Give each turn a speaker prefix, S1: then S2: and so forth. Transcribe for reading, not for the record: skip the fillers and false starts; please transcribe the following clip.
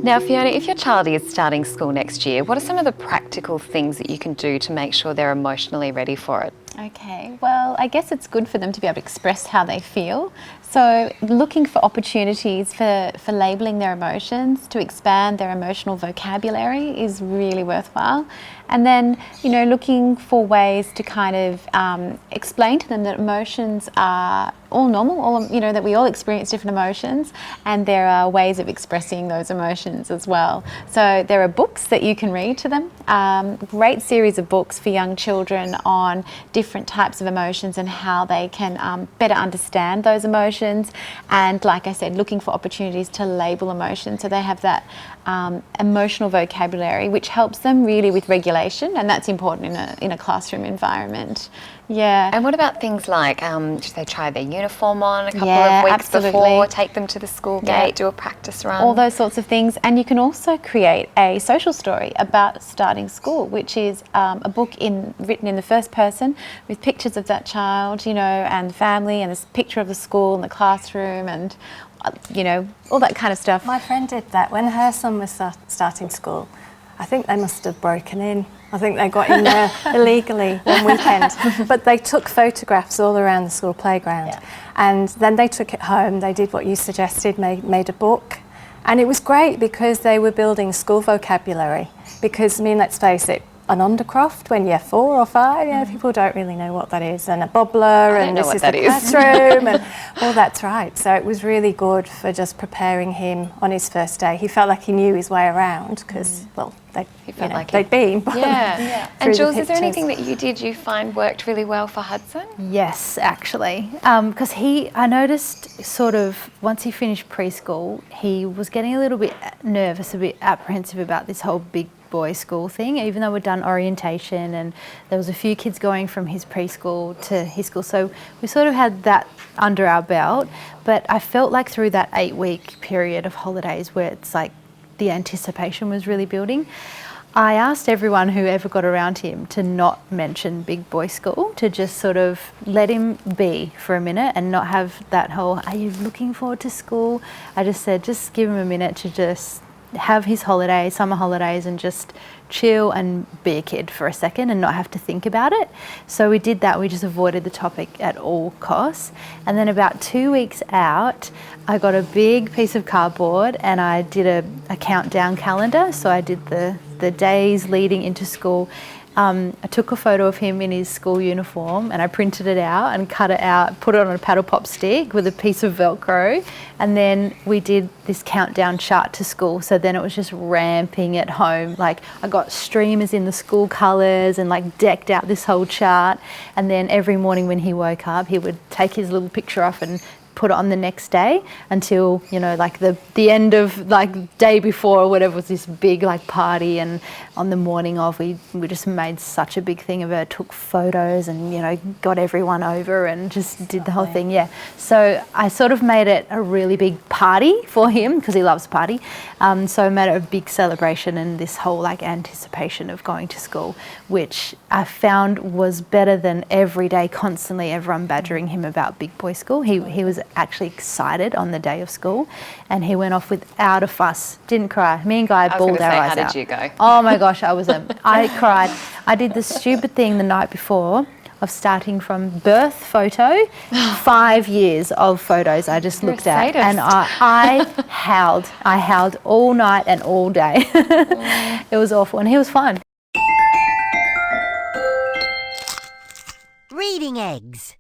S1: Now, Fiona, if your child is starting school next year, what are some of the practical things that you can do to make sure they're emotionally ready for it?
S2: Okay, well, I guess it's good for them to be able to express how they feel. So looking for opportunities for labelling their emotions, to expand their emotional vocabulary is really worthwhile. And then, looking for ways to kind of explain to them that emotions are all normal, that we all experience different emotions, and there are ways of expressing those emotions as well. So there are books that you can read to them, great series of books for young children on different types of emotions and how they can better understand those emotions. And like I said, looking for opportunities to label emotions so they have that emotional vocabulary, which helps them really with regulation, and that's important in a classroom environment. Yeah.
S1: And what about things like, should they try their uniform on a couple of weeks before, take them to the school gate, do a practice run?
S2: All those sorts of things. And you can also create a social story about starting school, which is a book written in the first person with pictures of that child, and family, and this picture of the school and the classroom and all that kind of stuff.
S3: My friend did that when her son was starting school. I think they must have broken in. I think they got in there illegally one weekend. But they took photographs all around the school playground. Yeah. And then they took it home. They did what you suggested, made a book. And it was great because they were building school vocabulary. Because, let's face it, an undercroft when you're 4 or 5, people don't really know what that is, and a bobbler, and this is the classroom, and well, that's right. So it was really good for just preparing him on his first day. He felt like he knew his way around because, they'd been.
S1: Yeah. And Jules, is there anything that you find worked really well for Hudson?
S4: Yes, actually, because I noticed sort of once he finished preschool, he was getting a little bit nervous, a bit apprehensive about this whole big boy school thing, even though we'd done orientation and there was a few kids going from his preschool to his school, so we sort of had that under our belt. But I felt like through that 8-week period of holidays where it's like the anticipation was really building, I asked everyone who ever got around him to not mention big boy school, to just sort of let him be for a minute and not have that whole, are you looking forward to school? I just said, just give him a minute to just have his holidays, summer holidays, and just chill and be a kid for a second and not have to think about it. So we did that. We just avoided the topic at all costs. And then about 2 weeks out, I got a big piece of cardboard and I did a countdown calendar. So I did the days leading into school. I took a photo of him in his school uniform and I printed it out and cut it out, put it on a paddle pop stick with a piece of Velcro, and then we did this countdown chart to school. So then it was just ramping at home. Like I got streamers in the school colours and like decked out this whole chart, and then every morning when he woke up he would take his little picture off and put it on the next day until like the end of like day before or whatever was this big like party, and on the morning of we just made such a big thing of it, took photos and got everyone over and just did the whole thing. So I sort of made it a really big party for him because he loves a party, so I made it a big celebration and this whole like anticipation of going to school, which I found was better than every day constantly everyone badgering him about big boy school. He was actually excited on the day of school and he went off without a fuss, didn't cry. Me and Guy bawled our eyes out.
S1: How did you go?
S4: Oh my gosh, I cried. I did the stupid thing the night before of starting from birth photo, 5 years of photos I just looked at, and I howled all night and all day. It was awful and he was fine.
S5: Reading eggs.